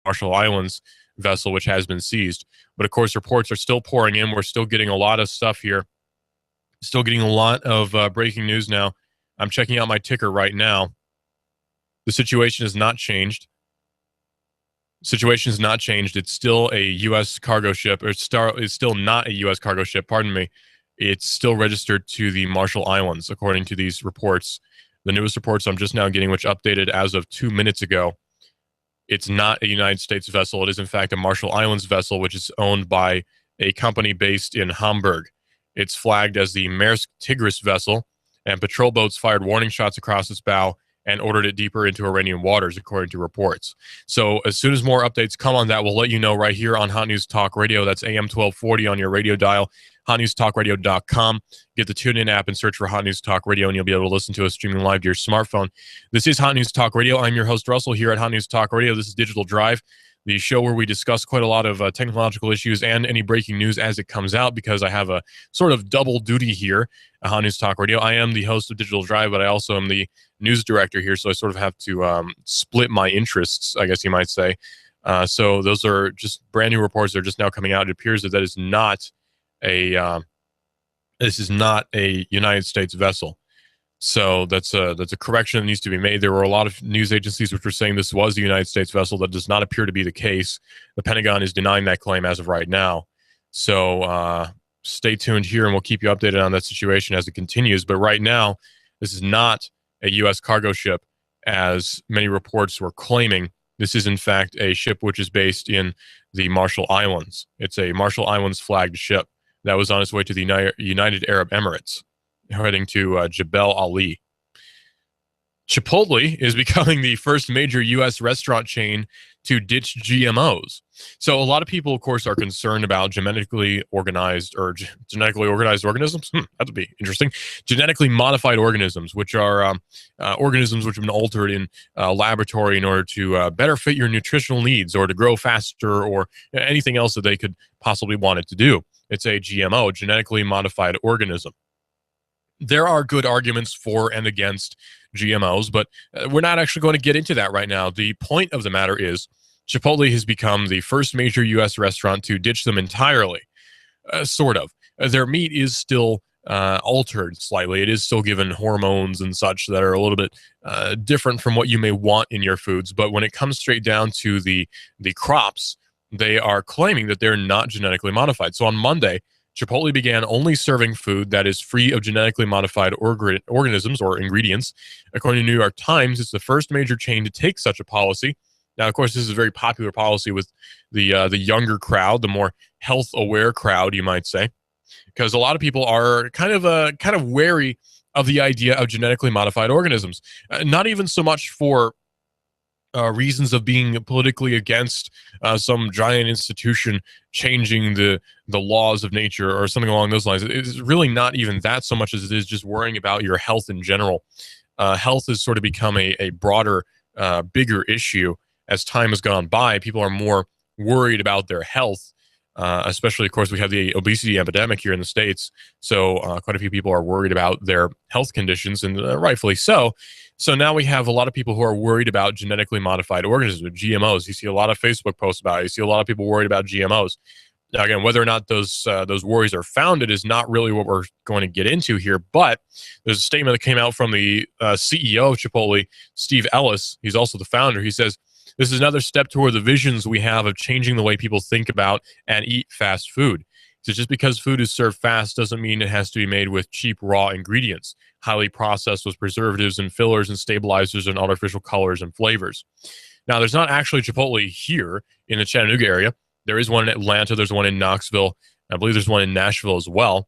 Marshall Islands vessel, which has been seized. But of course, reports are still pouring in. We're still getting a lot of stuff here. Still getting a lot of breaking news now. I'm checking out my ticker right now. The situation has not changed. Situation has not changed. It's still a U.S. cargo ship, or it's still not a U.S. cargo ship, pardon me. It's still registered to the Marshall Islands, according to these reports. The newest reports I'm just now getting, which updated as of 2 minutes ago. It's not a United States vessel. It is, in fact, a Marshall Islands vessel, which is owned by a company based in Hamburg. It's flagged as the Maersk Tigris vessel, and patrol boats fired warning shots across its bow and ordered it deeper into Iranian waters, according to reports. So as soon as more updates come on that, we'll let you know right here on Hot News Talk Radio. That's AM 1240 on your radio dial, hotnewstalkradio.com. Get the TuneIn app and search for Hot News Talk Radio, and you'll be able to listen to us streaming live to your smartphone. This is Hot News Talk Radio. I'm your host, Russell, here at Hot News Talk Radio. This is Digital Drive, the show where we discuss quite a lot of technological issues and any breaking news as it comes out, because I have a sort of double duty here at Hot News Talk Radio. I am the host of Digital Drive, but I also am the news director here, so I sort of have to split my interests, I guess you might say. So those are just brand new reports that are just now coming out. It appears that is not a this is not a United States vessel. So that's a correction that needs to be made. There were a lot of news agencies which were saying this was a United States vessel. That does not appear to be the case. The Pentagon is denying that claim as of right now. So stay tuned here, and we'll keep you updated on that situation as it continues. But right now, this is not a U.S. cargo ship, as many reports were claiming. This is, in fact, a ship which is based in the Marshall Islands. It's a Marshall Islands flagged ship that was on its way to the United Arab Emirates, heading to Jebel Ali. Chipotle is becoming the first major U.S. restaurant chain to ditch GMOs. So a lot of people, of course, are concerned about genetically organized organisms. That would be interesting. Genetically modified organisms, which are organisms which have been altered in a laboratory in order to better fit your nutritional needs, or to grow faster, or anything else that they could possibly want it to do. It's a GMO, genetically modified organism. There are good arguments for and against GMOs, but we're not actually going to get into that right now. The point of the matter is Chipotle has become the first major U.S. restaurant to ditch them entirely, sort of. Their meat is still altered slightly. It is still given hormones and such that are a little bit different from what you may want in your foods. But when it comes straight down to the crops, they are claiming that they're not genetically modified. So on Monday, Chipotle began only serving food that is free of genetically modified organisms or ingredients. According to New York Times, it's the first major chain to take such a policy. Now, of course, this is a very popular policy with the younger crowd, the more health-aware crowd, you might say, because a lot of people are kind of wary of the idea of genetically modified organisms. Not even so much for reasons of being politically against some giant institution changing the laws of nature or something along those lines. It's really not even that so much as it is just worrying about your health in general. Health has sort of become a broader, bigger issue as time has gone by. People are more worried about their health, especially, of course, we have the obesity epidemic here in the States. So quite a few people are worried about their health conditions, and rightfully so. So now we have a lot of people who are worried about genetically modified organisms, GMOs. You see a lot of Facebook posts about it. You see a lot of people worried about GMOs. Now, again, whether or not those worries are founded is not really what we're going to get into here. But there's a statement that came out from the CEO of Chipotle, Steve Ellis. He's also the founder. He says, "This is another step toward the visions we have of changing the way people think about and eat fast food. So just because food is served fast doesn't mean it has to be made with cheap raw ingredients, highly processed with preservatives and fillers and stabilizers and artificial colors and flavors." Now, there's not actually Chipotle here in the Chattanooga area. There is one in Atlanta. There's one in Knoxville. I believe there's one in Nashville as well.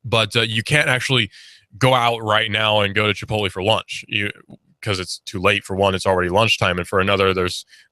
But you can't actually go out right now and go to Chipotle for lunch, because it's too late. For one, it's already lunchtime, and for another, they're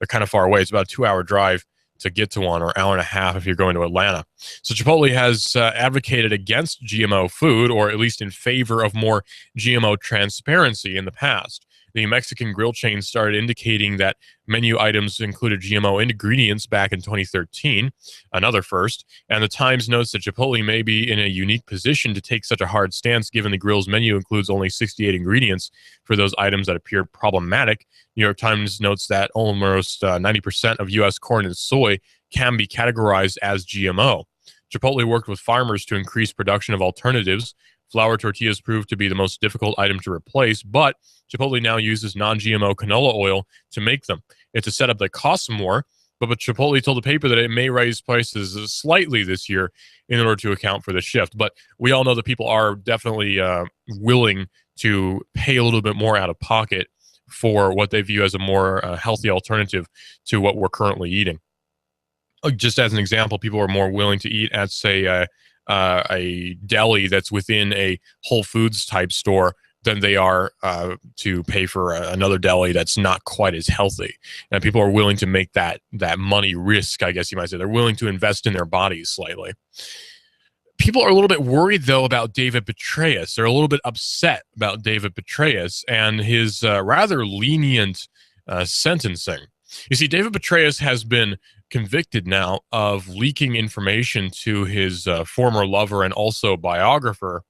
kind of far away. It's about a 2-hour drive to get to one, or hour and a half if you're going to Atlanta. So Chipotle has advocated against GMO food, or at least in favor of more GMO transparency in the past. The Mexican grill chain started indicating that menu items included GMO ingredients back in 2013, another first. And the Times notes that Chipotle may be in a unique position to take such a hard stance given the grill's menu includes only 68 ingredients for those items that appeared problematic. New York Times notes that almost 90% of U.S. corn and soy can be categorized as GMO. Chipotle worked with farmers to increase production of alternatives. Flour tortillas proved to be the most difficult item to replace, but Chipotle now uses non-GMO canola oil to make them. It's a setup that costs more, but Chipotle told the paper that it may raise prices slightly this year in order to account for the shift. But we all know that people are definitely willing to pay a little bit more out of pocket for what they view as a more healthy alternative to what we're currently eating. Just as an example, people are more willing to eat at, say, a deli that's within a Whole Foods type store than they are to pay for another deli that's not quite as healthy. And people are willing to make that money risk, I guess you might say. They're willing to invest in their bodies slightly. People are a little bit worried, though, about David Petraeus. They're a little bit upset about David Petraeus and his rather lenient sentencing. You see, David Petraeus has been convicted now of leaking information to his former lover and also biographer.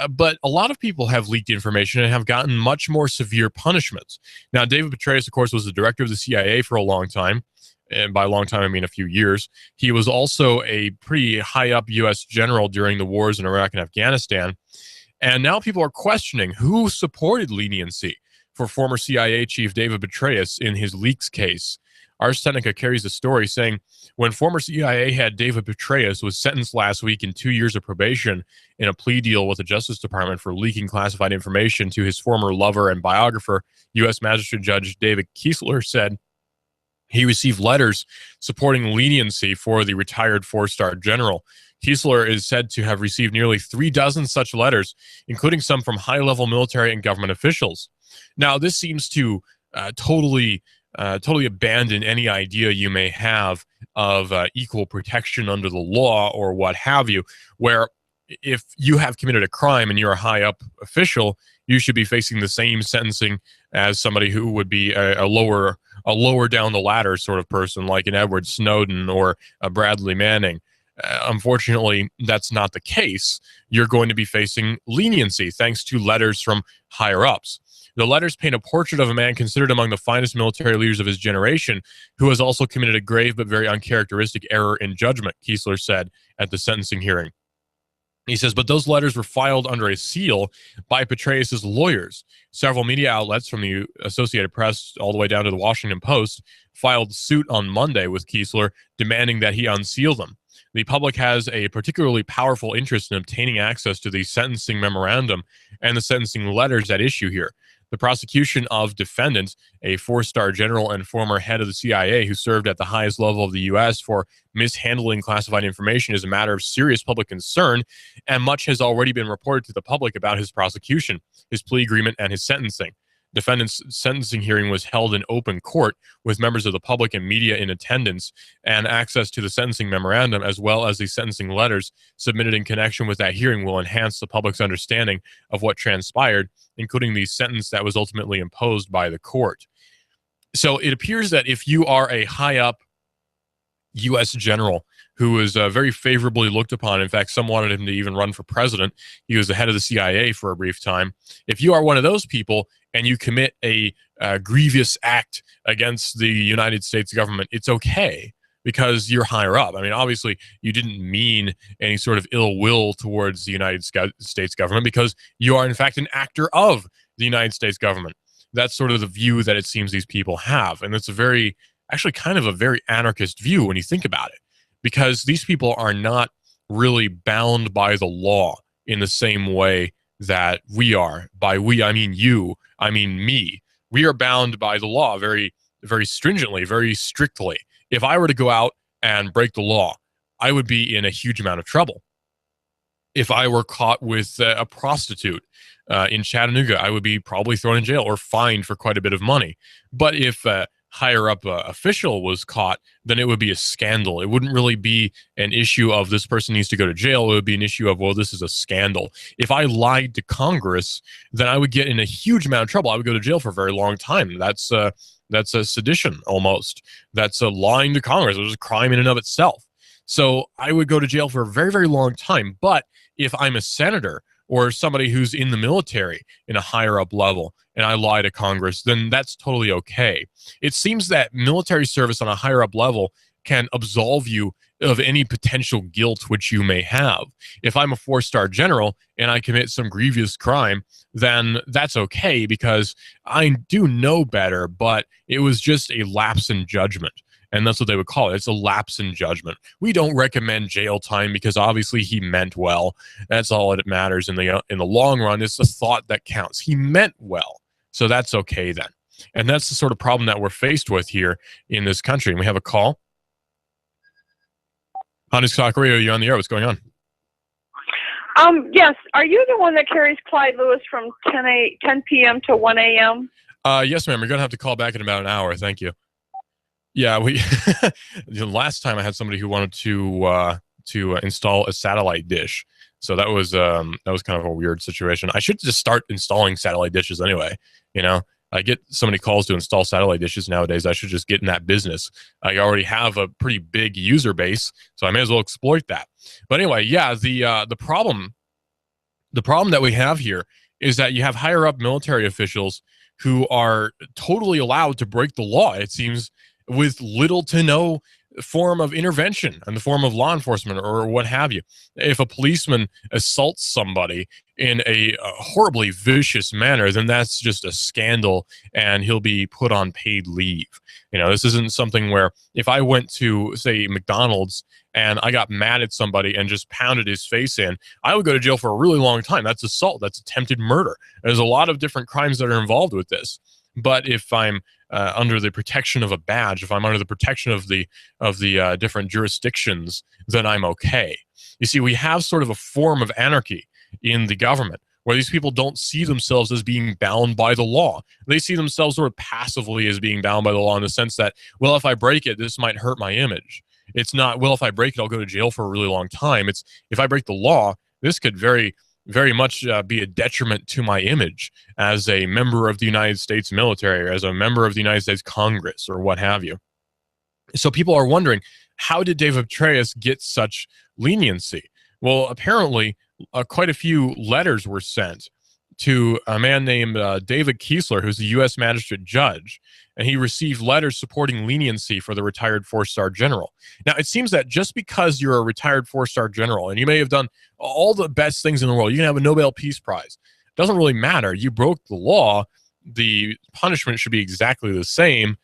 But a lot of people have leaked information and have gotten much more severe punishments. Now, David Petraeus, of course, was the director of the CIA for a long time. And by a long time, I mean a few years. He was also a pretty high-up U.S. general during the wars in Iraq and Afghanistan. And now people are questioning who supported leniency for former CIA chief David Petraeus in his leaks case. Ars Technica carries the story saying, when former CIA head David Petraeus was sentenced last week in 2 years of probation in a plea deal with the Justice Department for leaking classified information to his former lover and biographer, U.S. Magistrate Judge David Kiesler said he received letters supporting leniency for the retired four-star general. Kiesler is said to have received nearly 36 such letters, including some from high-level military and government officials. Now, this seems to totally abandon any idea you may have of equal protection under the law or what have you, where if you have committed a crime and you're a high-up official, you should be facing the same sentencing as somebody who would be a lower down the ladder sort of person, like an Edward Snowden or a Bradley Manning. Unfortunately, that's not the case. You're going to be facing leniency thanks to letters from higher-ups. The letters paint a portrait of a man considered among the finest military leaders of his generation, who has also committed a grave but very uncharacteristic error in judgment, Kiesler said at the sentencing hearing. He says, but those letters were filed under a seal by Petraeus' lawyers. Several media outlets, from the Associated Press all the way down to the Washington Post, filed suit on Monday with Kiesler, demanding that he unseal them. The public has a particularly powerful interest in obtaining access to the sentencing memorandum and the sentencing letters at issue here. The prosecution of defendants, a four-star general and former head of the CIA who served at the highest level of the U.S. for mishandling classified information, is a matter of serious public concern, and much has already been reported to the public about his prosecution, his plea agreement, and his sentencing. Defendant's sentencing hearing was held in open court with members of the public and media in attendance, and access to the sentencing memorandum as well as the sentencing letters submitted in connection with that hearing will enhance the public's understanding of what transpired, including the sentence that was ultimately imposed by the court. So it appears that if you are a high-up U.S. general who was very favorably looked upon, in fact, some wanted him to even run for president. He was the head of the CIA for a brief time. If you are one of those people and you commit a grievous act against the United States government, it's okay because you're higher up. I mean, obviously, you didn't mean any sort of ill will towards the United States government because you are, in fact, an actor of the United States government. That's sort of the view that it seems these people have. And it's actually kind of a very anarchist view when you think about it, because these people are not really bound by the law in the same way that we are. By we, I mean you, I mean me. We are bound by the law very, very stringently, very strictly. If I were to go out and break the law, I would be in a huge amount of trouble. If I were caught with a prostitute in Chattanooga, I would be probably thrown in jail or fined for quite a bit of money. But if higher up official was caught, then it would be a scandal. It wouldn't really be an issue of this person needs to go to jail. It would be an issue of, well, this is a scandal. If I lied to Congress, then I would get in a huge amount of trouble. I would go to jail for a very long time. That's a sedition almost. That's a lying to Congress. It was a crime in and of itself. So I would go to jail for a very, very long time. But if I'm a senator or somebody who's in the military in a higher up level and I lie to Congress, then that's totally okay. It seems that military service on a higher up level can absolve you of any potential guilt which you may have. If I'm a 4-star general and I commit some grievous crime, then that's okay because I do know better, but it was just a lapse in judgment. And that's what they would call it. It's a lapse in judgment. We don't recommend jail time because obviously he meant well. That's all that matters in the long run. It's the thought that counts. He meant well. So that's okay then. And that's the sort of problem that we're faced with here in this country. And we have a call. Honest Talk Radio, you're on the air. What's going on? Yes. Are you the one that carries Clyde Lewis from 10 p.m. to 1 a.m.? Yes, ma'am. You're going to have to call back in about an hour. Thank you. Yeah, the last time I had somebody who wanted to install a satellite dish. So that was kind of a weird situation. I should just start installing satellite dishes anyway. I get so many calls to install satellite dishes nowadays. I should just get in that business. I already have a pretty big user base, so I may as well exploit that. But anyway, yeah, the problem that we have here is that you have higher up military officials who are totally allowed to break the law, it seems, with little to no form of intervention in the form of law enforcement or what have you. If a policeman assaults somebody in a horribly vicious manner, then that's just a scandal and he'll be put on paid leave. This isn't something where if I went to, say, McDonald's and I got mad at somebody and just pounded his face in, I would go to jail for a really long time. That's assault. That's attempted murder. There's a lot of different crimes that are involved with this. But if I'm under the protection of a badge, if I'm under the protection of the different jurisdictions, then I'm okay. You see, we have sort of a form of anarchy in the government where these people don't see themselves as being bound by the law. They see themselves sort of passively as being bound by the law in the sense that, well, if I break it, this might hurt my image. It's not, well, if I break it, I'll go to jail for a really long time. It's, if I break the law, this could very much be a detriment to my image as a member of the United States military or as a member of the United States Congress or what have you. So people are wondering, how did David Petraeus get such leniency? Well, apparently quite a few letters were sent to a man named David Kiesler, who's a U.S. magistrate judge, and he received letters supporting leniency for the retired 4-star general. Now, it seems that just because you're a retired 4-star general and you may have done all the best things in the world, you can have a Nobel Peace Prize. It doesn't really matter. You broke the law. The punishment should be exactly the same,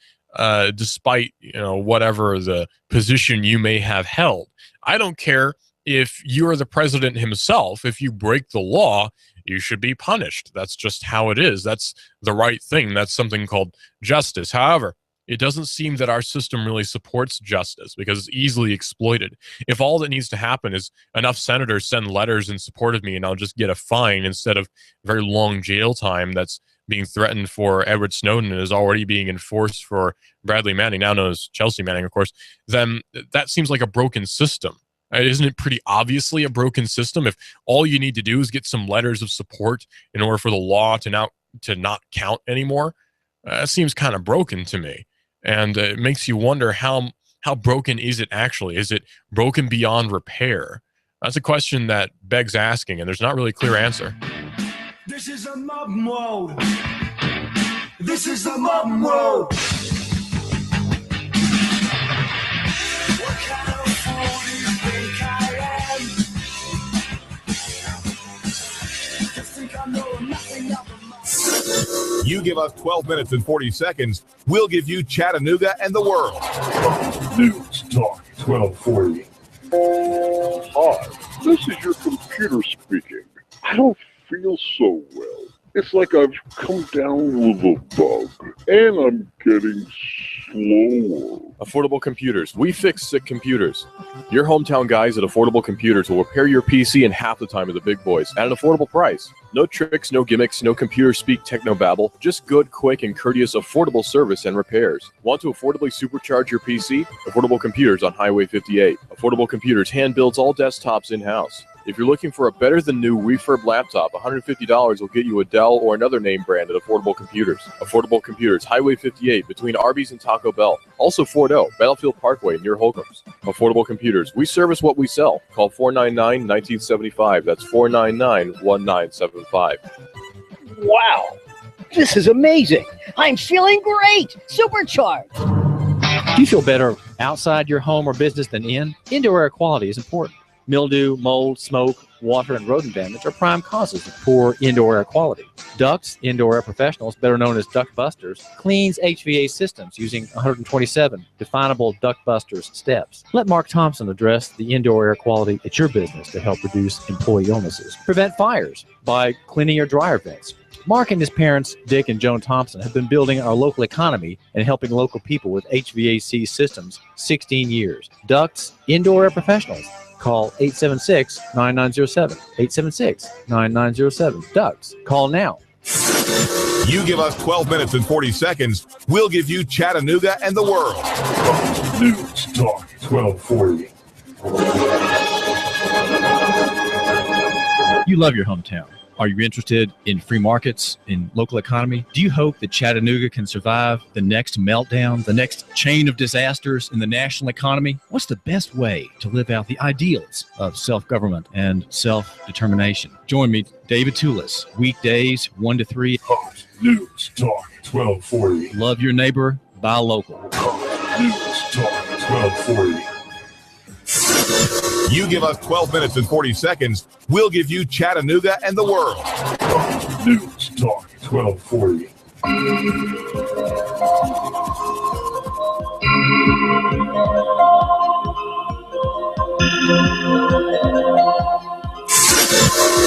despite whatever the position you may have held. I don't care if you're the president himself. If you break the law, you should be punished. That's just how it is. That's the right thing. That's something called justice. However, it doesn't seem that our system really supports justice because it's easily exploited. If all that needs to happen is enough senators send letters in support of me and I'll just get a fine instead of very long jail time that's being threatened for Edward Snowden and is already being enforced for Bradley Manning, now known as Chelsea Manning, of course, then that seems like a broken system. Isn't it pretty obviously a broken system if all you need to do is get some letters of support in order for the law to not count anymore? That seems kind of broken to me. And it makes you wonder how broken is it actually? Is it broken beyond repair? That's a question that begs asking, and there's not really a clear answer. This is a mob mode. This is a mob mode. What kind of fool do you think I am? Just think I know nothing of the You give us 12 minutes and 40 seconds, we'll give you Chattanooga and the world. News Talk 1240. Hi, this is your computer speaking. I don't feel so well. It's like I've come down with a bug, and I'm getting more. Affordable Computers. We fix sick computers. Your hometown guys at Affordable Computers will repair your PC in half the time of the big boys at an affordable price. No tricks, no gimmicks, no computer speak technobabble. Just good, quick, and courteous affordable service and repairs. Want to affordably supercharge your PC? Affordable Computers on Highway 58. Affordable Computers hand builds all desktops in-house. If you're looking for a better-than-new refurb laptop, $150 will get you a Dell or another name brand at Affordable Computers. Affordable Computers, Highway 58, between Arby's and Taco Bell. Also Fort O, Battlefield Parkway, near Holcomb's. Affordable Computers, we service what we sell. Call 499-1975. That's 499-1975. Wow, this is amazing. I'm feeling great. Supercharged. Do you feel better outside your home or business than in? Indoor air quality is important. Mildew, mold, smoke, water, and rodent damage are prime causes of poor indoor air quality. Ducts, Indoor Air Professionals, better known as Duct Busters, cleans HVAC systems using 127 definable Duct Busters steps. Let Mark Thompson address the indoor air quality at your business to help reduce employee illnesses. Prevent fires by cleaning your dryer vents. Mark and his parents, Dick and Joan Thompson, have been building our local economy and helping local people with HVAC systems 16 years. Ducts, Indoor Air Professionals. Call 876-9907. 876-9907. Ducks. Call now. You give us 12 minutes and 40 seconds, we'll give you Chattanooga and the world. News Talk 1240. You love your hometown. Are you interested in free markets, in local economy? Do you hope that Chattanooga can survive the next meltdown, the next chain of disasters in the national economy? What's the best way to live out the ideals of self-government and self-determination? Join me, David Toulis, weekdays 1 to 3. News Talk 1240. Love your neighbor, buy local. News Talk 1240. You give us 12 minutes and 40 seconds, we'll give you Chattanooga and the world. News Talk 1240.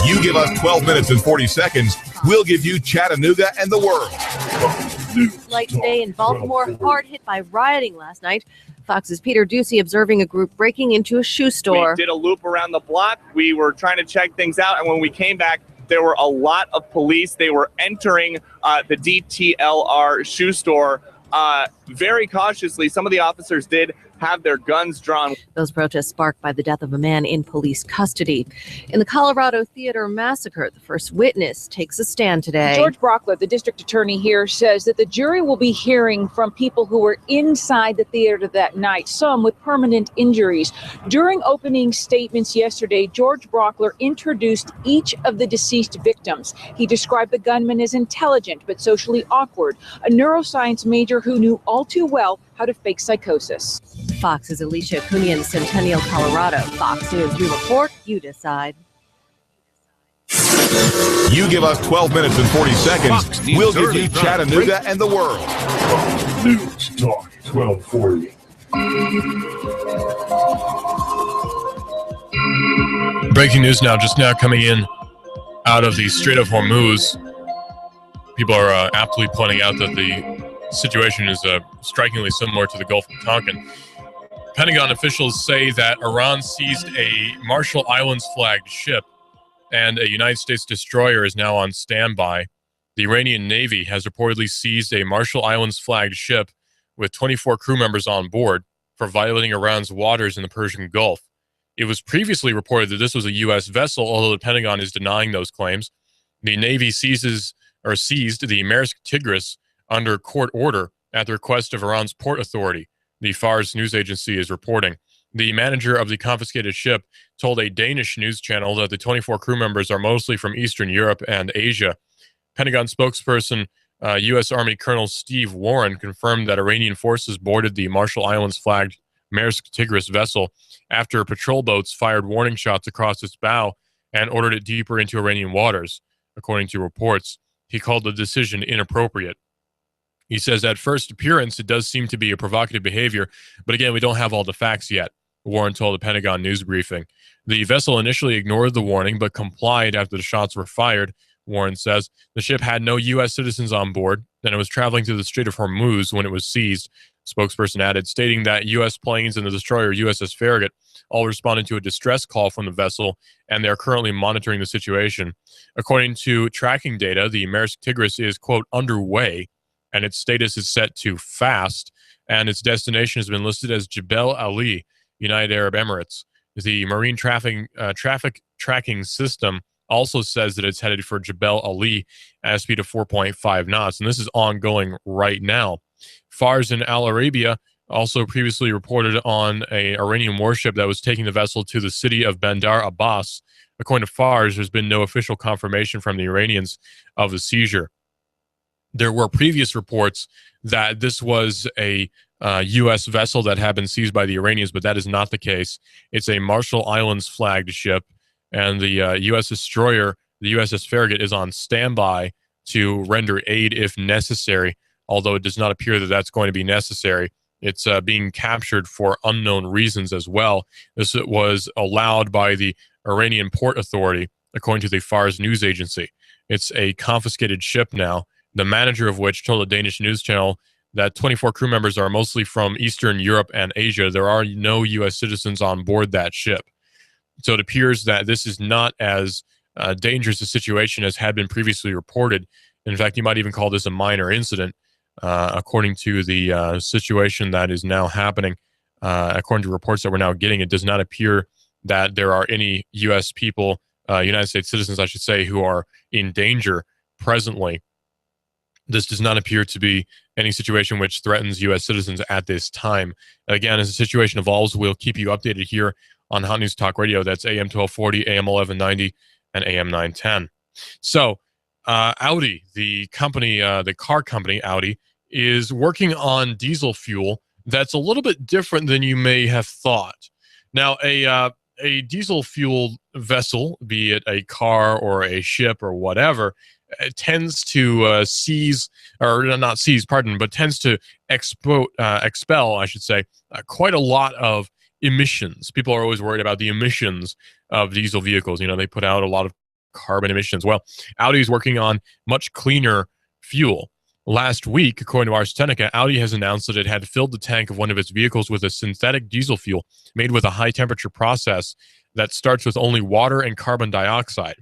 You give us 12 minutes and 40 seconds, we'll give you Chattanooga and the world. Light today in Baltimore, hard hit by rioting last night. Fox's Peter Ducey observing a group breaking into a shoe store. We did a loop around the block. We were trying to check things out, and when we came back, there were a lot of police. They were entering the DTLR shoe store very cautiously. Some of the officers did have their guns drawn. Those protests sparked by the death of a man in police custody. In the Colorado Theater massacre, the first witness takes a stand today. George Brockler, the district attorney here, says that the jury will be hearing from people who were inside the theater that night, some with permanent injuries. During opening statements yesterday, George Brockler introduced each of the deceased victims. He described the gunman as intelligent but socially awkward, a neuroscience major who knew all too well how to fake psychosis. Fox's Alicia Cunha in Centennial, Colorado. Fox News, we report, you decide. You give us 12 minutes and 40 seconds, we'll give you Chattanooga and the world. News Talk 1240. Breaking news now, just now coming in out of the Strait of Hormuz. People are aptly pointing out that the situation is strikingly similar to the Gulf of Tonkin. Pentagon officials say that Iran seized a Marshall Islands flagged ship and a United States destroyer is now on standby. The Iranian Navy has reportedly seized a Marshall Islands flagged ship with 24 crew members on board for violating Iran's waters in the Persian Gulf. It was previously reported that this was a U.S. vessel, although the Pentagon is denying those claims. The Navy seized the Maersk Tigris under court order at the request of Iran's port authority, the Fars news agency is reporting. The manager of the confiscated ship told a Danish news channel that the 24 crew members are mostly from Eastern Europe and Asia. Pentagon spokesperson U.S. Army Colonel Steve Warren confirmed that Iranian forces boarded the Marshall Islands flagged Maersk Tigris vessel after patrol boats fired warning shots across its bow and ordered it deeper into Iranian waters, according to reports. He called the decision inappropriate. He says at first appearance, it does seem to be a provocative behavior, but again, we don't have all the facts yet, Warren told the Pentagon news briefing. The vessel initially ignored the warning, but complied after the shots were fired, Warren says. The ship had no U.S. citizens on board, and it was traveling through the Strait of Hormuz when it was seized. spokesperson added, stating that U.S. planes and the destroyer USS Farragut all responded to a distress call from the vessel, and they are currently monitoring the situation. According to tracking data, the Maersk Tigris is, quote, underway, and its status is set to fast, and its destination has been listed as Jebel Ali, United Arab Emirates. The marine traffic tracking system also says that it's headed for Jebel Ali at a speed of 4.5 knots, and this is ongoing right now. Fars in Al Arabia also previously reported on an Iranian warship that was taking the vessel to the city of Bandar Abbas. According to Fars, there's been no official confirmation from the Iranians of the seizure. There were previous reports that this was a U.S. vessel that had been seized by the Iranians, but that is not the case. It's a Marshall Islands flagged ship, and the U.S. destroyer, the USS Farragut, is on standby to render aid if necessary, although it does not appear that that's going to be necessary. It's being captured for unknown reasons as well. This was allowed by the Iranian Port Authority, according to the Fars news agency. It's a confiscated ship now, the manager of which told a Danish news channel that 24 crew members are mostly from Eastern Europe and Asia. There are no U.S. citizens on board that ship. So it appears that this is not as dangerous a situation as had been previously reported. In fact, you might even call this a minor incident, according to the situation that is now happening. According to reports that we're now getting, it does not appear that there are any U.S. people, United States citizens, I should say, who are in danger presently. This does not appear to be any situation which threatens U.S. citizens at this time. Again, as the situation evolves, we'll keep you updated here on Hot News Talk Radio. That's AM 1240, AM 1190, and AM 910. So, Audi, the company, the car company Audi, is working on diesel fuel that's a little bit different than you may have thought. Now, a diesel fuel vessel, be it a car or a ship or whatever, it tends to seize, or not seize, pardon, but tends to expel, I should say, quite a lot of emissions. People are always worried about the emissions of diesel vehicles. You know, they put out a lot of carbon emissions. Well, Audi is working on much cleaner fuel. Last week, according to Ars Technica, Audi has announced that it had filled the tank of one of its vehicles with a synthetic diesel fuel made with a high-temperature process that starts with only water and carbon dioxide.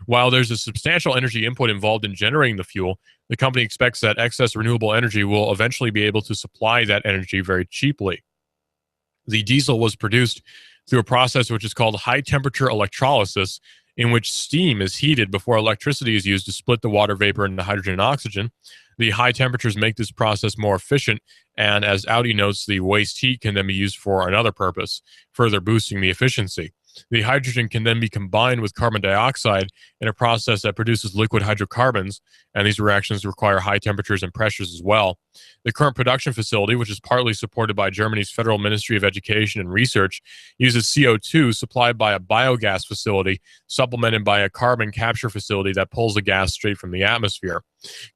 While there's a substantial energy input involved in generating the fuel, the company expects that excess renewable energy will eventually be able to supply that energy very cheaply. The diesel was produced through a process which is called high-temperature electrolysis, in which steam is heated before electricity is used to split the water vapor into hydrogen and oxygen. The high temperatures make this process more efficient, and as Audi notes, the waste heat can then be used for another purpose, further boosting the efficiency. The hydrogen can then be combined with carbon dioxide in a process that produces liquid hydrocarbons, and these reactions require high temperatures and pressures as well. The current production facility, which is partly supported by Germany's Federal Ministry of Education and Research, uses CO2 supplied by a biogas facility, supplemented by a carbon capture facility that pulls the gas straight from the atmosphere.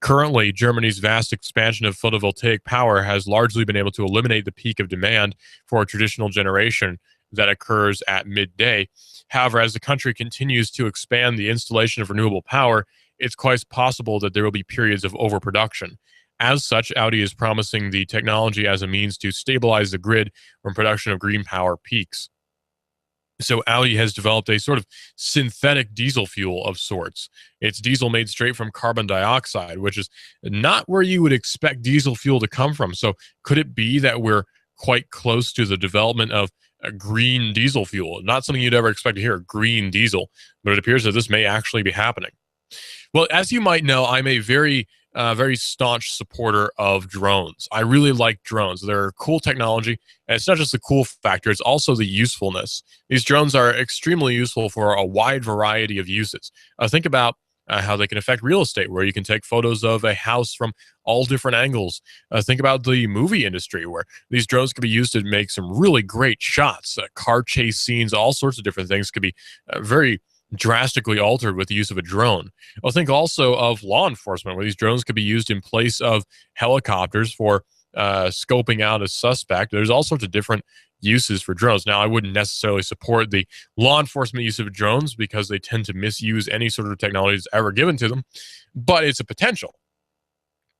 Currently, Germany's vast expansion of photovoltaic power has largely been able to eliminate the peak of demand for traditional generation that occurs at midday. However, as the country continues to expand the installation of renewable power, it's quite possible that there will be periods of overproduction. As such, Audi is promising the technology as a means to stabilize the grid when production of green power peaks. So Audi has developed a sort of synthetic diesel fuel of sorts. It's diesel made straight from carbon dioxide, which is not where you would expect diesel fuel to come from. So could it be that we're quite close to the development of a green diesel fuel? Not something you'd ever expect to hear, green diesel, but it appears that this may actually be happening. Well, as you might know, I'm a very staunch supporter of drones. I really like drones. They're cool technology, and it's not just the cool factor, it's also the usefulness. These drones are extremely useful for a wide variety of uses. Think about how they can affect real estate, where you can take photos of a house from all different angles. Think about the movie industry, where these drones can be used to make some really great shots. Car chase scenes, all sorts of different things could be very drastically altered with the use of a drone. I'll think also of law enforcement, where these drones could be used in place of helicopters for scoping out a suspect. There's all sorts of different uses for drones. Now, I wouldn't necessarily support the law enforcement use of drones because they tend to misuse any sort of technology that's ever given to them, but it's a potential.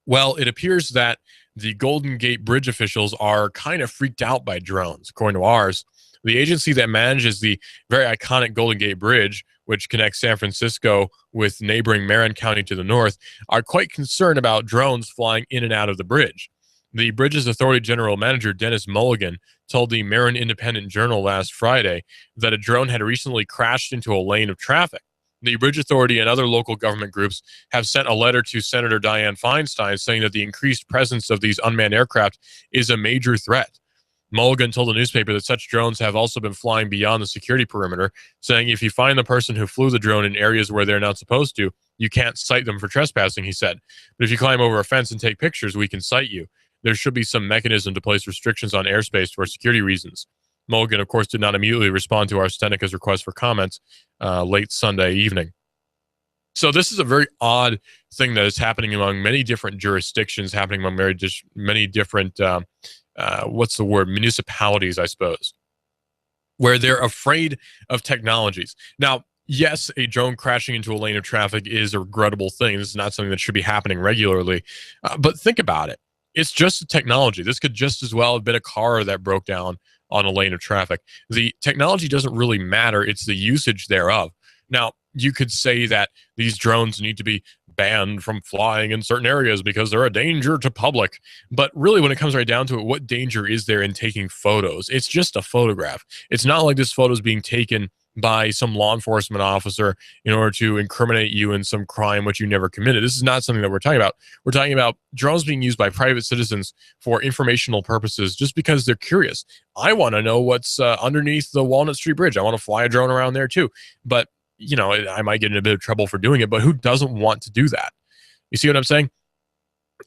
Well, it appears that the Golden Gate Bridge officials are kind of freaked out by drones. According to ours, the agency that manages the very iconic Golden Gate Bridge, which connects San Francisco with neighboring Marin County to the north, are quite concerned about drones flying in and out of the bridge. The bridge's Authority General Manager, Dennis Mulligan, told the Marin Independent Journal last Friday that a drone had recently crashed into a lane of traffic. The Bridge Authority and other local government groups have sent a letter to Senator Dianne Feinstein saying that the increased presence of these unmanned aircraft is a major threat. Mulligan told the newspaper that such drones have also been flying beyond the security perimeter, saying if you find the person who flew the drone in areas where they're not supposed to, you can't cite them for trespassing, he said. But if you climb over a fence and take pictures, we can cite you. There should be some mechanism to place restrictions on airspace for security reasons. Mulligan, of course, did not immediately respond to our Stenica's request for comments late Sunday evening. So this is a very odd thing that is happening among many different jurisdictions, happening among many different municipalities, I suppose, where they're afraid of technologies. Now, yes, a drone crashing into a lane of traffic is a regrettable thing. This is not something that should be happening regularly. But think about it. It's just a technology. This could just as well have been a car that broke down on a lane of traffic. The technology doesn't really matter. It's the usage thereof. Now, you could say that these drones need to be banned from flying in certain areas because they're a danger to public. But really, when it comes right down to it, what danger is there in taking photos? It's just a photograph. It's not like this photo is being taken by some law enforcement officer in order to incriminate you in some crime which you never committed. This is not something that we're talking about. We're talking about drones being used by private citizens for informational purposes just because they're curious. I want to know what's underneath the Walnut Street Bridge. I want to fly a drone around there too. But you know, I might get in a bit of trouble for doing it, but who doesn't want to do that? You see what I'm saying?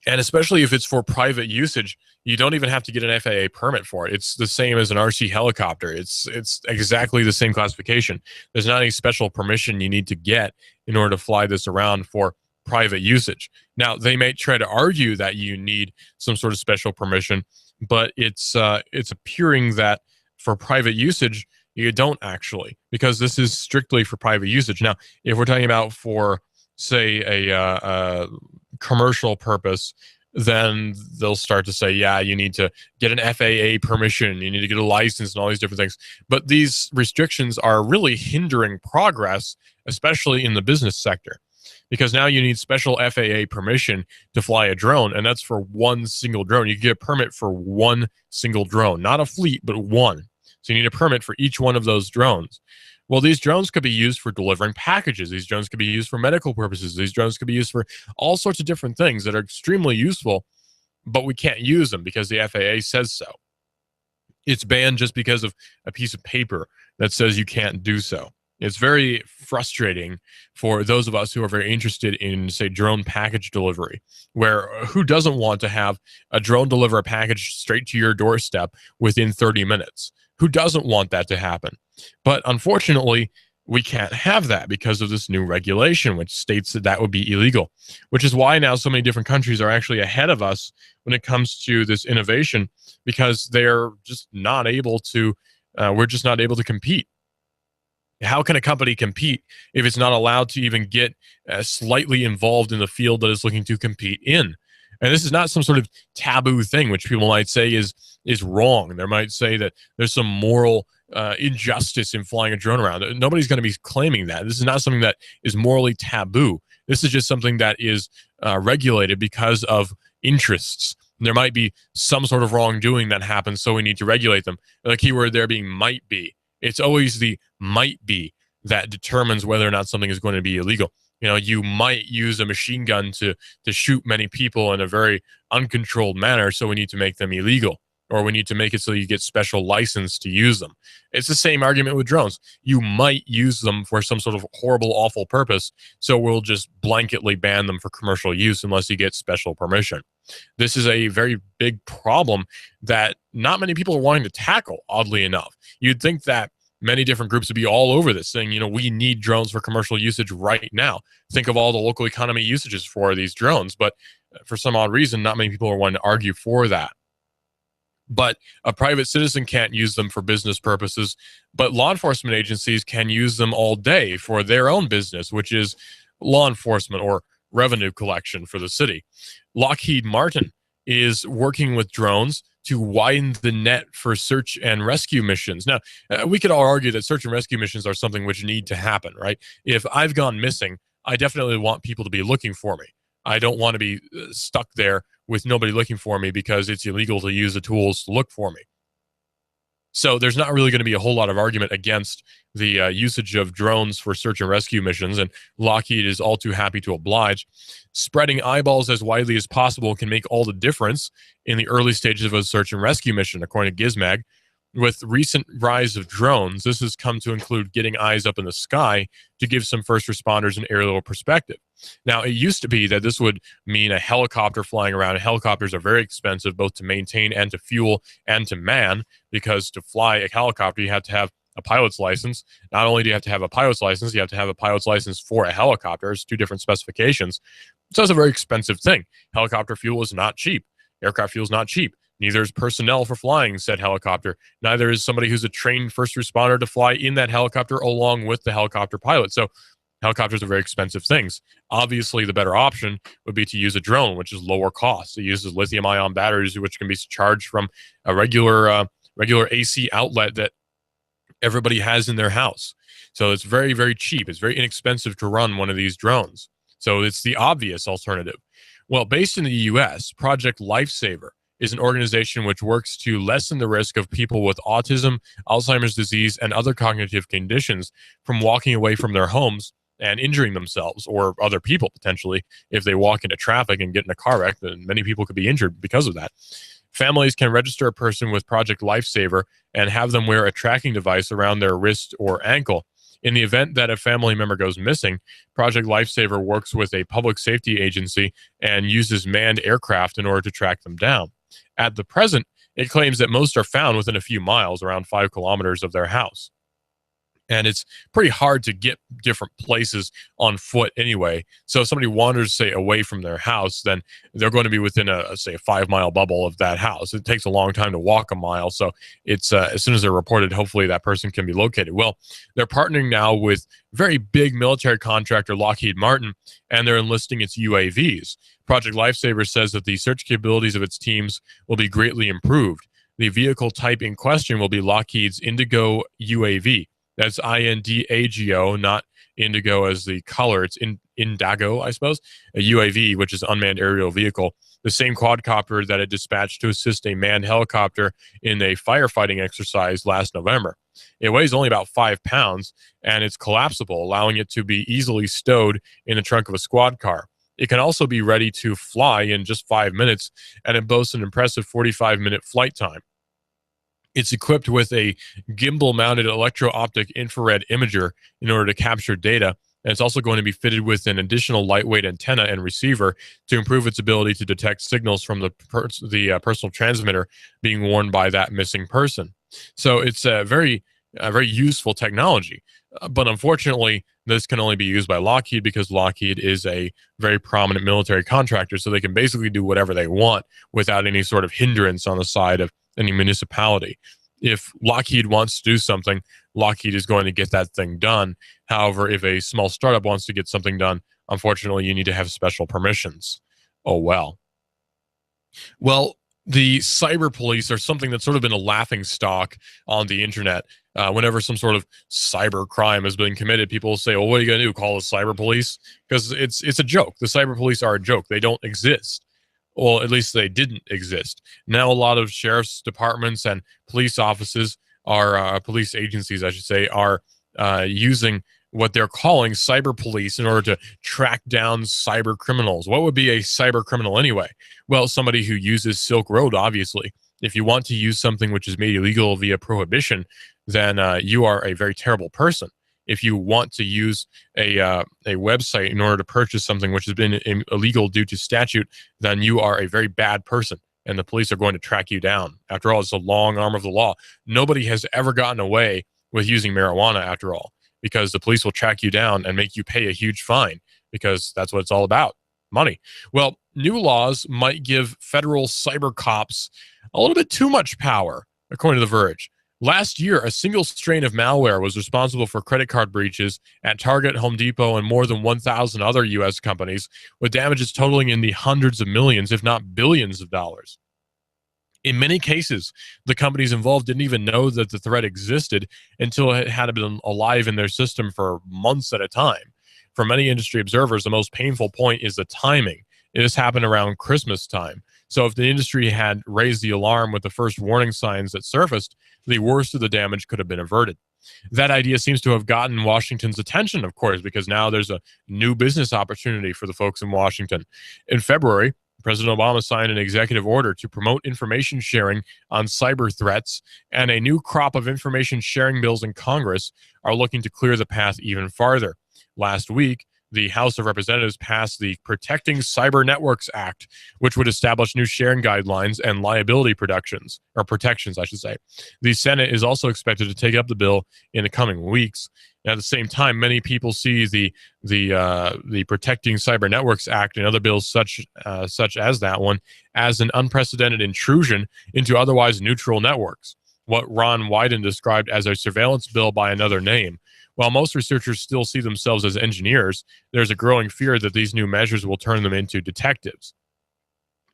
And especially if it's for private usage, you don't even have to get an FAA permit for it. It's the same as an RC helicopter. It's exactly the same classification. There's not any special permission you need to get in order to fly this around for private usage. Now, they may try to argue that you need some sort of special permission, but it's appearing that for private usage, you don't actually, because this is strictly for private usage. Now, if we're talking about for, say, a commercial purpose, then they'll start to say, yeah, you need to get an FAA permission, you need to get a license and all these different things. But these restrictions are really hindering progress, especially in the business sector, because now you need special FAA permission to fly a drone, and that's for one single drone. You can get a permit for one single drone, not a fleet, but one. So you need a permit for each one of those drones. Well, these drones could be used for delivering packages. These drones could be used for medical purposes. These drones could be used for all sorts of different things that are extremely useful, but we can't use them because the FAA says so. It's banned just because of a piece of paper that says you can't do so. It's very frustrating for those of us who are very interested in, say, drone package delivery, where who doesn't want to have a drone deliver a package straight to your doorstep within 30 minutes? Who doesn't want that to happen? But unfortunately, we can't have that because of this new regulation, which states that that would be illegal, which is why now so many different countries are actually ahead of us when it comes to this innovation, because they're just not able to, we're just not able to compete. How can a company compete if it's not allowed to even get slightly involved in the field that it's looking to compete in? And this is not some sort of taboo thing, which people might say is wrong. They might say that there's some moral injustice in flying a drone around. Nobody's going to be claiming that. This is not something that is morally taboo. This is just something that is regulated because of interests. There might be some sort of wrongdoing that happens, so we need to regulate them. The key word there being might be. It's always the might be that determines whether or not something is going to be illegal. You know, you might use a machine gun to shoot many people in a very uncontrolled manner, so we need to make them illegal, or we need to make it so you get special license to use them. It's the same argument with drones. You might use them for some sort of horrible, awful purpose, so we'll just blanketly ban them for commercial use unless you get special permission. This is a very big problem that not many people are wanting to tackle, oddly enough. You'd think that many different groups would be all over this, saying, you know, we need drones for commercial usage right now. Think of all the local economy usages for these drones. But for some odd reason, not many people are wanting to argue for that. But a private citizen can't use them for business purposes, but law enforcement agencies can use them all day for their own business, which is law enforcement or revenue collection for the city. Lockheed Martin is working with drones to widen the net for search and rescue missions. Now, we could all argue that search and rescue missions are something which need to happen, right? If I've gone missing, I definitely want people to be looking for me. I don't want to be stuck there with nobody looking for me because it's illegal to use the tools to look for me. So there's not really going to be a whole lot of argument against the usage of drones for search and rescue missions, and Lockheed is all too happy to oblige. Spreading eyeballs as widely as possible can make all the difference in the early stages of a search and rescue mission, according to Gizmag. With recent rise of drones, this has come to include getting eyes up in the sky to give some first responders an aerial perspective. Now, it used to be that this would mean a helicopter flying around. Helicopters are very expensive, both to maintain and to fuel and to man, because to fly a helicopter, you have to have a pilot's license. Not only do you have to have a pilot's license, you have to have a pilot's license for a helicopter. It's two different specifications. So it's a very expensive thing. Helicopter fuel is not cheap. Aircraft fuel is not cheap. Neither is personnel for flying said helicopter. Neither is somebody who's a trained first responder to fly in that helicopter along with the helicopter pilot. So helicopters are very expensive things. Obviously, the better option would be to use a drone, which is lower cost. It uses lithium-ion batteries, which can be charged from a regular AC outlet that everybody has in their house. So it's very, very cheap. It's very inexpensive to run one of these drones. So it's the obvious alternative. Well, based in the U.S., Project Lifesaver is an organization which works to lessen the risk of people with autism, Alzheimer's disease, and other cognitive conditions from walking away from their homes and injuring themselves or other people potentially. If they walk into traffic and get in a car wreck, then many people could be injured because of that. Families can register a person with Project Lifesaver and have them wear a tracking device around their wrist or ankle. In the event that a family member goes missing, Project Lifesaver works with a public safety agency and uses manned aircraft in order to track them down. At the present, it claims that most are found within a few miles, around 5 kilometers of their house. And it's pretty hard to get different places on foot anyway. So if somebody wanders, say, away from their house, then they're going to be within a 5-mile bubble of that house. It takes a long time to walk a mile. So it's as soon as they're reported, hopefully that person can be located. Well, they're partnering now with very big military contractor Lockheed Martin, and they're enlisting its UAVs. Project Lifesaver says that the search capabilities of its teams will be greatly improved. The vehicle type in question will be Lockheed's Indigo UAV. That's INDAGO, not indigo as the color. It's Indigo, I suppose. A UAV, which is unmanned aerial vehicle. The same quadcopter that it dispatched to assist a manned helicopter in a firefighting exercise last November. It weighs only about 5 pounds, and it's collapsible, allowing it to be easily stowed in the trunk of a squad car. It can also be ready to fly in just 5 minutes, and it boasts an impressive 45-minute flight time. It's equipped with a gimbal-mounted electro-optic infrared imager in order to capture data, and it's also going to be fitted with an additional lightweight antenna and receiver to improve its ability to detect signals from the personal transmitter being worn by that missing person. So it's a very useful technology. But unfortunately, this can only be used by Lockheed because Lockheed is a very prominent military contractor, so they can basically do whatever they want without any sort of hindrance on the side of any municipality. If Lockheed wants to do something, Lockheed is going to get that thing done. However, if a small startup wants to get something done, unfortunately, you need to have special permissions. Oh, well. Well, the cyber police are something that's sort of been a laughing stock on the internet. Whenever some sort of cyber crime has been committed, people will say, well, what are you going to do, call the cyber police? Because it's a joke. The cyber police are a joke. They don't exist. Well, at least they didn't exist. Now a lot of sheriff's departments and police offices are, police agencies, I should say, are using what they're calling cyber police in order to track down cyber criminals. What would be a cyber criminal anyway? Well, somebody who uses Silk Road, obviously. If you want to use something which is made illegal via prohibition, then you are a very terrible person. If you want to use a website in order to purchase something which has been illegal due to statute, then you are a very bad person, and the police are going to track you down. After all, it's a long arm of the law. Nobody has ever gotten away with using marijuana, after all, because the police will track you down and make you pay a huge fine, because that's what it's all about, money. Well, new laws might give federal cyber cops a little bit too much power, according to The Verge. Last year, a single strain of malware was responsible for credit card breaches at Target, Home Depot, and more than 1,000 other U.S. companies, with damages totaling in the hundreds of millions, if not billions of dollars. In many cases, the companies involved didn't even know that the threat existed until it had been alive in their system for months at a time. For many industry observers, the most painful point is the timing. This happened around Christmas time. So if the industry had raised the alarm with the first warning signs that surfaced, the worst of the damage could have been averted. That idea seems to have gotten Washington's attention, of course, because now there's a new business opportunity for the folks in Washington. In February, President Obama signed an executive order to promote information sharing on cyber threats, and a new crop of information sharing bills in Congress are looking to clear the path even farther. Last week, the House of Representatives passed the Protecting Cyber Networks Act, which would establish new sharing guidelines and liability protections, I should say. The Senate is also expected to take up the bill in the coming weeks. And at the same time, many people see the Protecting Cyber Networks Act and other bills such as that one as an unprecedented intrusion into otherwise neutral networks, what Ron Wyden described as a surveillance bill by another name. While most researchers still see themselves as engineers, there's a growing fear that these new measures will turn them into detectives.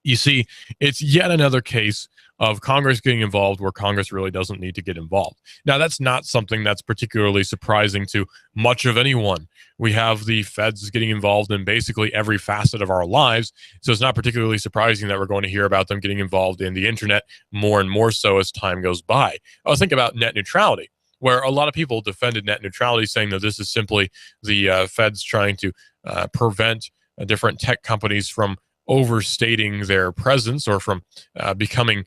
You see, it's yet another case of Congress getting involved where Congress really doesn't need to get involved. Now, that's not something that's particularly surprising to much of anyone. We have the feds getting involved in basically every facet of our lives, so it's not particularly surprising that we're going to hear about them getting involved in the internet more and more so as time goes by. Think about net neutrality, where a lot of people defended net neutrality, saying that this is simply the feds trying to prevent different tech companies from overstating their presence or from becoming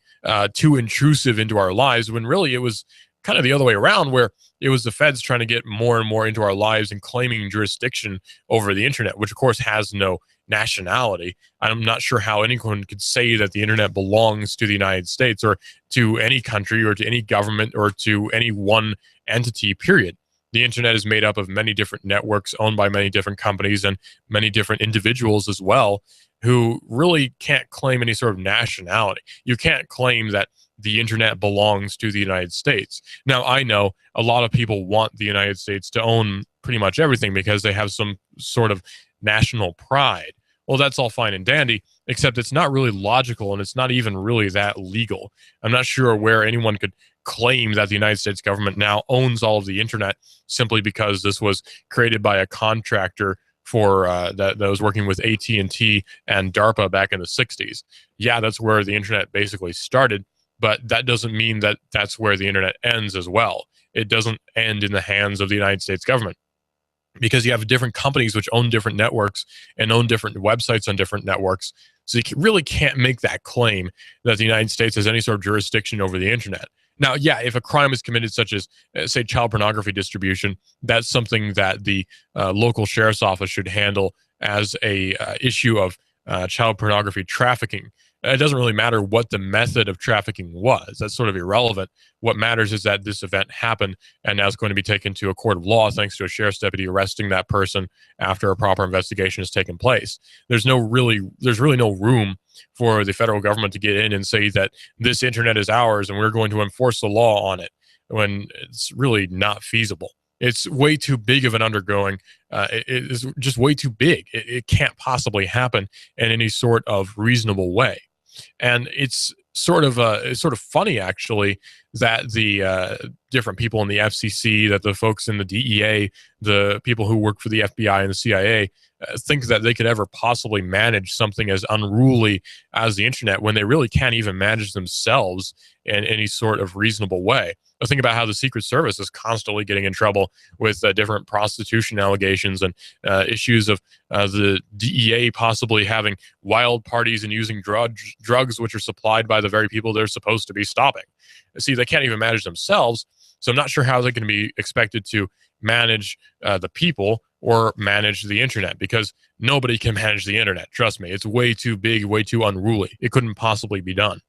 too intrusive into our lives, when really it was kind of the other way around, where it was the feds trying to get more and more into our lives and claiming jurisdiction over the internet, which of course has no nationality. I'm not sure how anyone could say that the internet belongs to the United States or to any country or to any government or to any one entity, period. The internet is made up of many different networks owned by many different companies and many different individuals as well, who really can't claim any sort of nationality. You can't claim that the internet belongs to the United States. Now, I know a lot of people want the United States to own pretty much everything because they have some sort of national pride. Well, that's all fine and dandy, except it's not really logical and it's not even really that legal. I'm not sure where anyone could claim that the United States government now owns all of the internet simply because this was created by a contractor for that was working with AT&T and DARPA back in the 60s. Yeah, that's where the internet basically started, but that doesn't mean that that's where the internet ends as well. It doesn't end in the hands of the United States government, because you have different companies which own different networks and own different websites on different networks. So you really can't make that claim that the United States has any sort of jurisdiction over the internet. Now, yeah, if a crime is committed, such as, say, child pornography distribution, that's something that the local sheriff's office should handle as a issue of child pornography trafficking. It doesn't really matter what the method of trafficking was. That's sort of irrelevant. What matters is that this event happened, and now it's going to be taken to a court of law thanks to a sheriff's deputy arresting that person after a proper investigation has taken place. There's really no room for the federal government to get in and say that this internet is ours and we're going to enforce the law on it, when it's really not feasible. It's way too big of an undergoing. It is just way too big. It can't possibly happen in any sort of reasonable way. And it's sort of funny, actually, that the different people in the FCC, that the folks in the DEA, the people who work for the FBI and the CIA, think that they could ever possibly manage something as unruly as the internet when they really can't even manage themselves in any sort of reasonable way. I think about how the Secret Service is constantly getting in trouble with different prostitution allegations and issues of the DEA possibly having wild parties and using drugs which are supplied by the very people they're supposed to be stopping. See, they can't even manage themselves, so I'm not sure how they can be expected to manage the people or manage the internet, because nobody can manage the internet. Trust me, it's way too big, way too unruly. It couldn't possibly be done.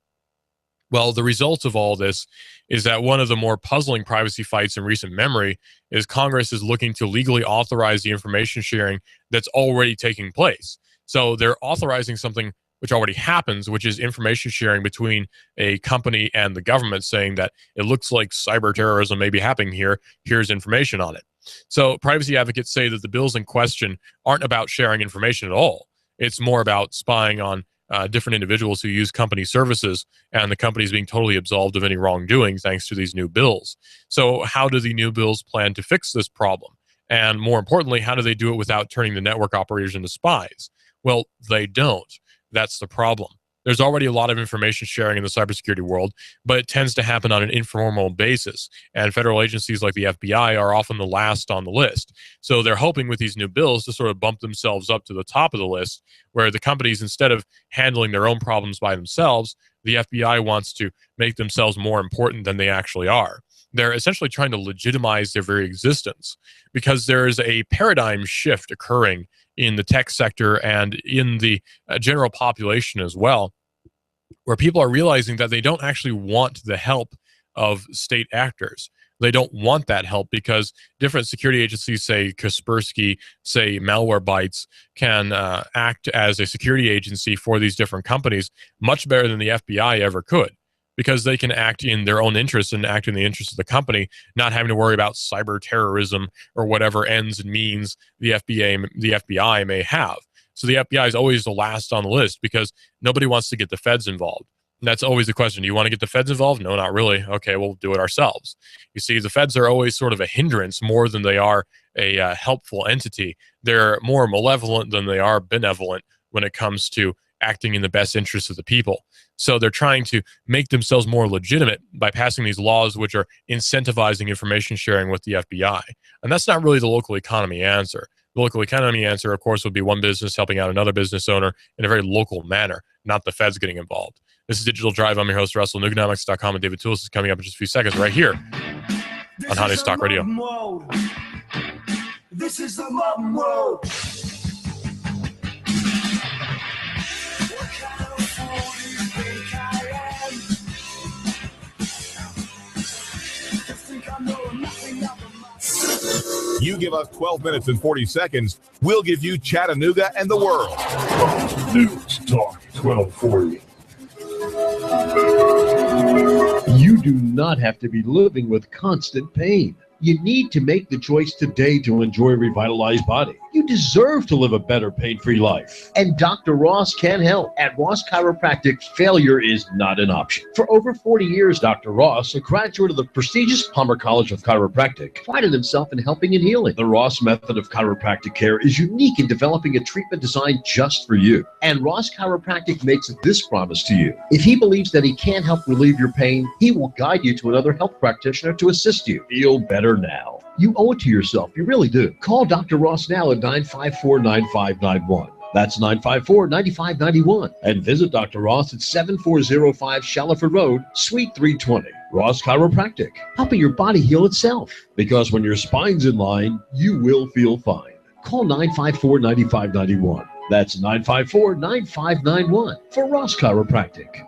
Well, the result of all this is that one of the more puzzling privacy fights in recent memory is Congress is looking to legally authorize the information sharing that's already taking place. So they're authorizing something which already happens, which is information sharing between a company and the government saying that it looks like cyber terrorism may be happening here. Here's information on it. So privacy advocates say that the bills in question aren't about sharing information at all. It's more about spying on different individuals who use company services, and the companies being totally absolved of any wrongdoing thanks to these new bills. So how do the new bills plan to fix this problem? And more importantly, how do they do it without turning the network operators into spies? Well, they don't. That's the problem. There's already a lot of information sharing in the cybersecurity world, but it tends to happen on an informal basis. And federal agencies like the FBI are often the last on the list. So they're hoping with these new bills to sort of bump themselves up to the top of the list, where the companies, instead of handling their own problems by themselves, the FBI wants to make themselves more important than they actually are. They're essentially trying to legitimize their very existence, because there is a paradigm shift occurring in the tech sector and in the general population as well, where people are realizing that they don't actually want the help of state actors. They don't want that help because different security agencies, say Kaspersky, say Malwarebytes, can act as a security agency for these different companies much better than the FBI ever could, because they can act in their own interest and act in the interest of the company, not having to worry about cyber terrorism or whatever ends and means the FBI may have. So the FBI is always the last on the list because nobody wants to get the feds involved. And that's always the question. Do you want to get the feds involved? No, not really. Okay, we'll do it ourselves. You see, the feds are always sort of a hindrance more than they are a helpful entity. They're more malevolent than they are benevolent when it comes to acting in the best interest of the people. So they're trying to make themselves more legitimate by passing these laws which are incentivizing information sharing with the FBI. And that's not really the local economy answer. The local economy answer, of course, would be one business helping out another business owner in a very local manner, not the feds getting involved. This is Digital Drive. I'm your host, Russell. Nuganomics.com and David Tools is coming up in just a few seconds right here on Hot News Talk Radio. This is the modern world. What kind of fool do you think I am? Just think I know nothing of the You give us 12 minutes and 40 seconds, we'll give you Chattanooga and the world. News Talk 1240. You do not have to be living with constant pain. You need to make the choice today to enjoy a revitalized body. You deserve to live a better pain-free life. And Dr. Ross can help. At Ross Chiropractic, failure is not an option. For over 40 years, Dr. Ross, a graduate of the prestigious Palmer College of Chiropractic, prided himself in helping and healing. The Ross method of chiropractic care is unique in developing a treatment designed just for you. And Ross Chiropractic makes this promise to you. If he believes that he can help relieve your pain, he will guide you to another health practitioner to assist you. Feel better now. You owe it to yourself. You really do. Call Dr. Ross now at 954-9591. That's 954-9591. And visit Dr. Ross at 7405 Shaliford Road, Suite 320. Ross Chiropractic, helping your body heal itself. Because when your spine's in line, you will feel fine. Call 954-9591. That's 954-9591 for Ross Chiropractic.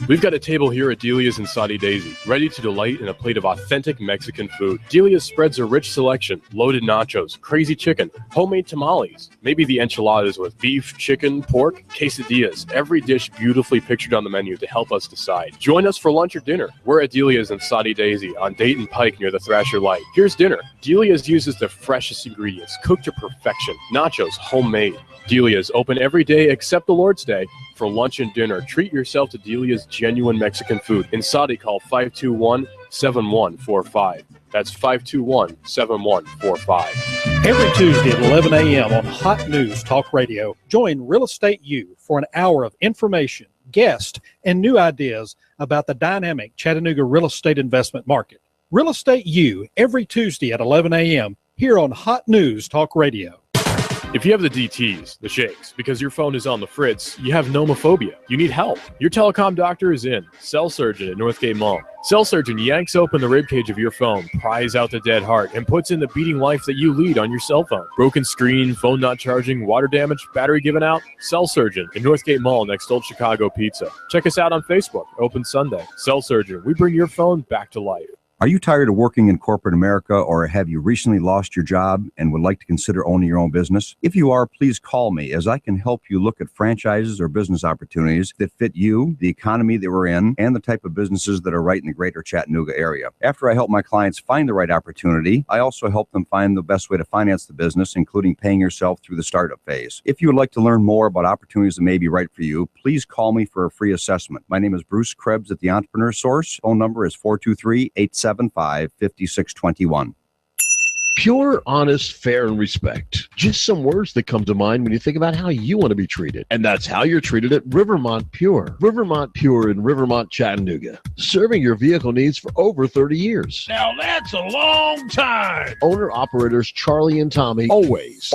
We've got a table here at Delia's in Saudi Daisy, ready to delight in a plate of authentic Mexican food. Delia's spreads a rich selection: loaded nachos, crazy chicken, homemade tamales, maybe the enchiladas with beef, chicken, pork, quesadillas. Every dish beautifully pictured on the menu to help us decide. Join us for lunch or dinner. We're at Delia's in Saudi Daisy on Dayton Pike near the Thrasher Light. Here's dinner. Delia's uses the freshest ingredients, cooked to perfection. Nachos, homemade. Delia's open every day except the Lord's Day. For lunch and dinner, treat yourself to Delia's genuine Mexican food. In Saudi, call 521-7145. That's 521-7145. Every Tuesday at 11 a.m. on Hot News Talk Radio, join Real Estate U for an hour of information, guests, and new ideas about the dynamic Chattanooga real estate investment market. Real Estate U every Tuesday at 11 a.m. here on Hot News Talk Radio. If you have the DTs, the shakes, because your phone is on the fritz, you have nomophobia. You need help. Your telecom doctor is in. Cell Surgeon at Northgate Mall. Cell Surgeon yanks open the ribcage of your phone, pries out the dead heart, and puts in the beating life that you lead on your cell phone. Broken screen, phone not charging, water damage, battery given out? Cell Surgeon at Northgate Mall next Old Chicago Pizza. Check us out on Facebook. Open Sunday. Cell Surgeon. We bring your phone back to life. Are you tired of working in corporate America, or have you recently lost your job and would like to consider owning your own business? If you are, please call me, as I can help you look at franchises or business opportunities that fit you, the economy that we're in, and the type of businesses that are right in the greater Chattanooga area. After I help my clients find the right opportunity, I also help them find the best way to finance the business, including paying yourself through the startup phase. If you would like to learn more about opportunities that may be right for you, please call me for a free assessment. My name is Bruce Krebs at the Entrepreneur Source. Phone number is 423-875-5621. Pure, honest, fair, and respect. Just some words that come to mind when you think about how you want to be treated. And that's how you're treated at Rivermont Pure. Rivermont Pure in Rivermont, Chattanooga. Serving your vehicle needs for over 30 years. Now that's a long time. Owner-operators Charlie and Tommy always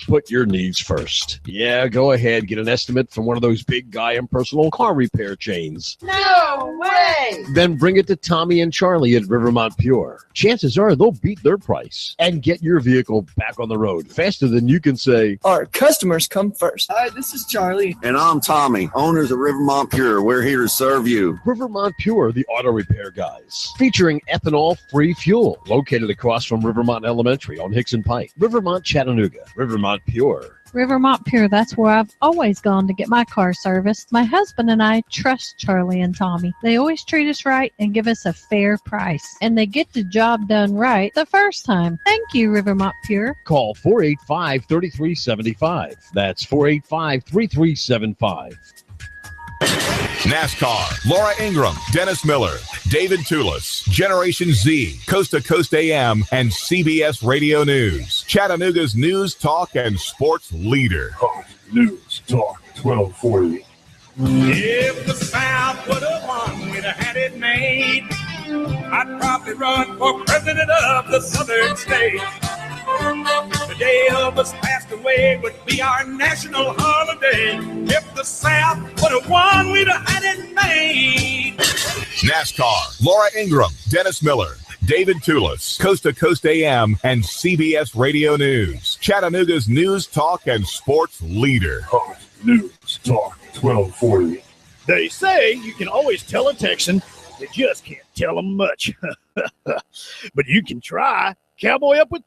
put your needs first. Yeah, go ahead. Get an estimate from one of those big guy impersonal car repair chains. No way. Then bring it to Tommy and Charlie at Rivermont Pure. Chances are they'll beat their price and get your vehicle back on the road faster than you can say, our customers come first. Hi, this is Charlie. And I'm Tommy, owners of Rivermont Pure. We're here to serve you. Rivermont Pure, the auto repair guys. Featuring ethanol-free fuel. Located across from Rivermont Elementary on Hickson Pike. Rivermont, Chattanooga. Rivermont Pure. Rivermont Pure, that's where I've always gone to get my car serviced. My husband and I trust Charlie and Tommy. They always treat us right and give us a fair price. And they get the job done right the first time. Thank you, Rivermont Pure. Call 485-3375. That's 485-3375. NASCAR, Laura Ingram, Dennis Miller, David Toulis, Generation Z, Coast to Coast AM, and CBS Radio News. Chattanooga's news, talk, and sports leader. News Talk 1240. If the South would have won, we'd have had it made. I'd probably run for president of the Southern states. The day Elvis passed away would be our national holiday. If the South would have won, we'd have had it made. NASCAR, Laura Ingram, Dennis Miller, David Toulis, Coast to Coast AM, and CBS Radio News. Chattanooga's news, talk, and sports leader. News Talk 1240. They say you can always tell a Texan, you just can't tell them much. But you can try. Cowboy Up with